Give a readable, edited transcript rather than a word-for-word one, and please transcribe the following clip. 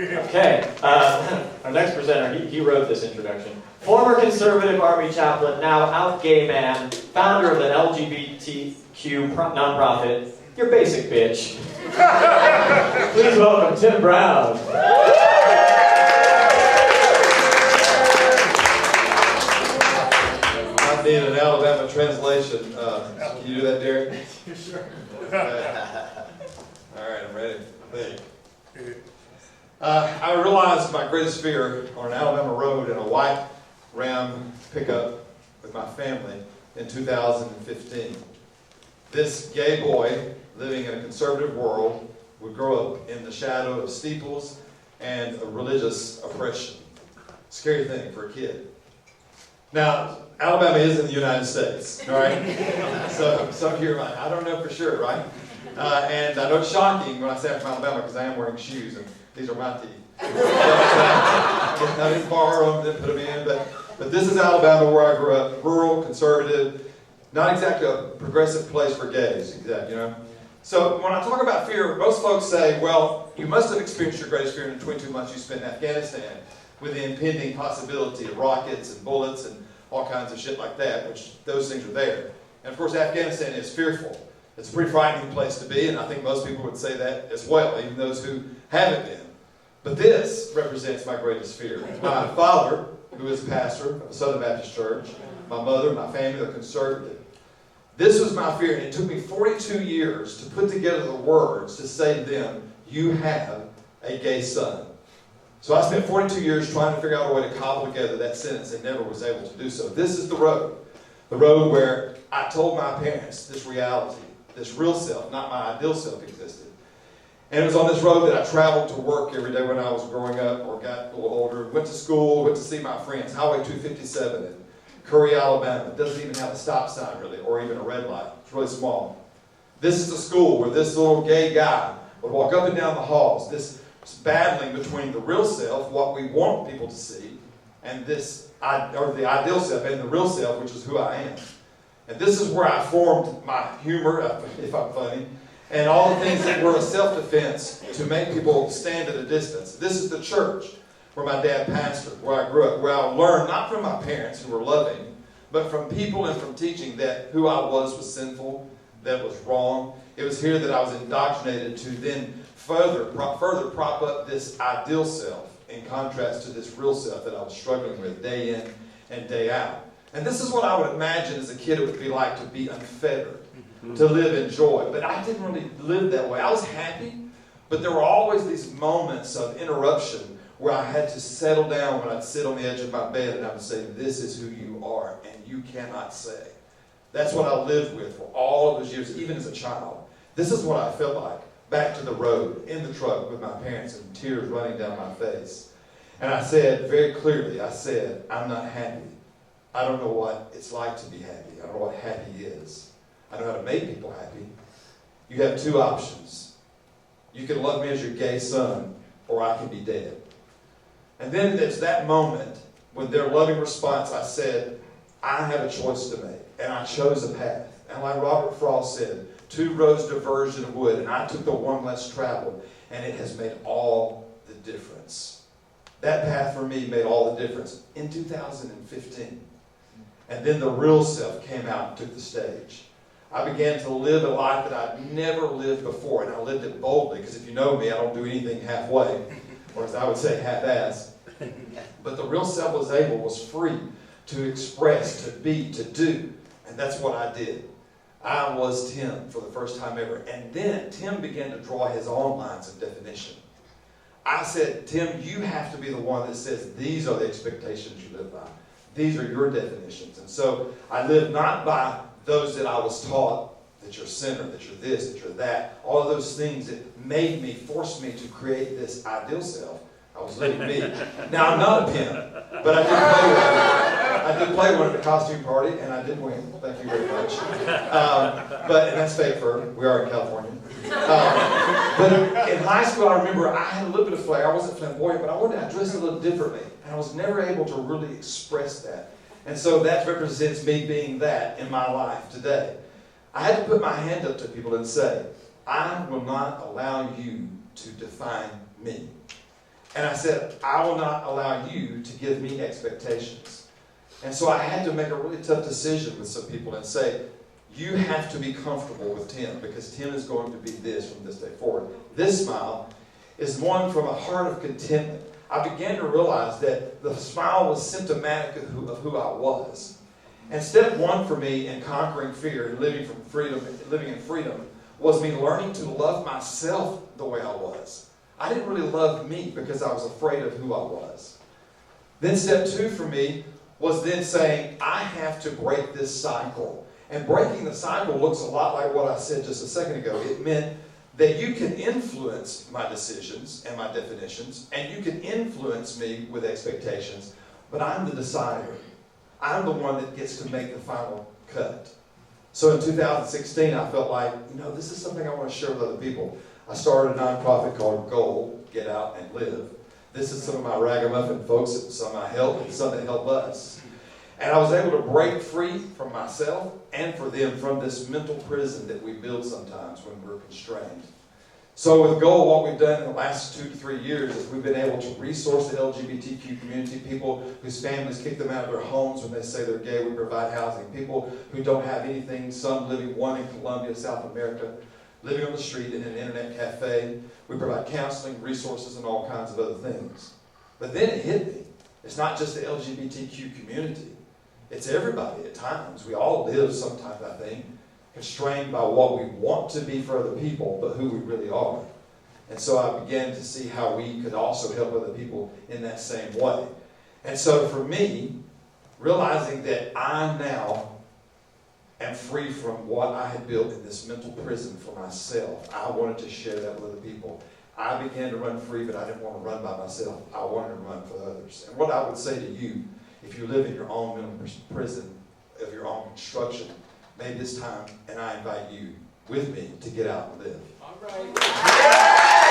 Okay, our next presenter, he wrote this introduction. Former conservative Army chaplain, now out gay man, founder of the LGBTQ nonprofit, your basic bitch. Please welcome Tim Brown. I need an Alabama translation. Can you do that, Derek? Sure. All right, I'm ready. Thank you. I realized my greatest fear on an Alabama road in a white Ram pickup with my family in 2015. This gay boy living in a conservative world would grow up in the shadow of steeples and of religious oppression. Scary thing for a kid. Now, Alabama is in the United States, all right? So some of you are like, I don't know for sure, right? And I know it's shocking when I say I'm from Alabama because I am wearing shoes and these are my teeth. I didn't borrow them, didn't put them in, but this is Alabama where I grew up, rural, conservative, not exactly a progressive place for gays, exactly, you know? So when I talk about fear, most folks say, well, you must have experienced your greatest fear in the 22 months you spent in Afghanistan with the impending possibility of rockets and bullets and all kinds of shit like that, which those things are there. And of course, Afghanistan is fearful. It's a pretty frightening place to be, and I think most people would say that as well, even those who haven't been. But this represents my greatest fear. My father, who is a pastor of a Southern Baptist church, my mother, my family, they're conservative. This was my fear, and it took me 42 years to put together the words to say to them, you have a gay son. So I spent 42 years trying to figure out a way to cobble together that sentence and never was able to do so. This is the road where I told my parents this reality, this real self, not my ideal self existed. And it was on this road that I traveled to work every day when I was growing up or got a little older, went to school, went to see my friends. Highway 257 in Curry, Alabama. It doesn't even have a stop sign really, or even a red light. It's really small. This is the school where this little gay guy would walk up and down the halls, this battling between the real self, what we want people to see, and or the ideal self and the real self, which is who I am. And this is where I formed my humor, if I'm funny, and all the things that were a self-defense to make people stand at a distance. This is the church where my dad pastored, where I grew up, where I learned not from my parents who were loving, but from people and from teaching that who I was sinful, that was wrong. It was here that I was indoctrinated to then further prop up this ideal self in contrast to this real self that I was struggling with day in and day out. And this is what I would imagine as a kid it would be like to be unfettered, to live in joy. But I didn't really live that way. I was happy, but there were always these moments of interruption where I had to settle down when I'd sit on the edge of my bed and I would say, this is who you are, and you cannot say. That's what I lived with for all of those years, even as a child. This is what I felt like. Back to the road, in the truck with my parents and tears running down my face. And I said very clearly, I said, I'm not happy. I don't know what it's like to be happy. I don't know what happy is. I know how to make people happy. You have two options. You can love me as your gay son, or I can be dead. And then there's that moment when their loving response, I said, I have a choice to make. And I chose a path. And like Robert Frost said, 2 roads diverged in wood, and I took the one less traveled, and it has made all the difference. That path for me made all the difference in 2015. And then the real self came out and took the stage. I began to live a life that I'd never lived before, and I lived it boldly, because if you know me, I don't do anything halfway, or as I would say, half-assed. But the real self was free to express, to be, to do, and that's what I did. I was Tim for the first time ever. And then Tim began to draw his own lines of definition. I said, Tim, you have to be the one that says these are the expectations you live by. These are your definitions. And so I lived not by those that I was taught, that you're a sinner, that you're this, that you're that. All of those things that forced me to create this ideal self. I was living me. Now, I'm not a pimp, but I did play one. I did play one at the costume party, and I did win. Thank you very much. And that's fake fur. We are in California. But in high school, I remember I had a little bit of flair. I wasn't flamboyant, but I dressed a little differently. And I was never able to really express that. And so that represents me being that in my life today. I had to put my hand up to people and say, I will not allow you to define me. And I said, I will not allow you to give me expectations. And so I had to make a really tough decision with some people and say, you have to be comfortable with Tim, because Tim is going to be this from this day forward. This smile is one from a heart of contentment. I began to realize that the smile was symptomatic of who I was. And step one for me in conquering fear and living in freedom was me learning to love myself the way I was. I didn't really love me because I was afraid of who I was. Then step two for me was then saying, I have to break this cycle. And breaking the cycle looks a lot like what I said just a second ago. It meant that you can influence my decisions and my definitions, and you can influence me with expectations, but I'm the decider. I'm the one that gets to make the final cut. So in 2016, I felt like, this is something I want to share with other people. I started a nonprofit called Goal, Get Out and Live. This is some of my ragamuffin folks, some I help, and some that help us. And I was able to break free from myself and for them from this mental prison that we build sometimes when we're constrained. So with Goal, what we've done in the last 2 to 3 years is we've been able to resource the LGBTQ community, people whose families kick them out of their homes when they say they're gay. We provide housing. People who don't have anything, some living, one in Colombia, South America, living on the street in an internet cafe. We provide counseling, resources, and all kinds of other things. But then it hit me. It's not just the LGBTQ community. It's everybody at times. We all live sometimes, I think, constrained by what we want to be for other people, but who we really are. And so I began to see how we could also help other people in that same way. And so for me, realizing that I now am free from what I had built in this mental prison for myself, I wanted to share that with other people. I began to run free, but I didn't want to run by myself. I wanted to run for others. And what I would say to you, if you live in your own mental prison of your own construction, maybe this time, and I invite you with me to get out and live. All right.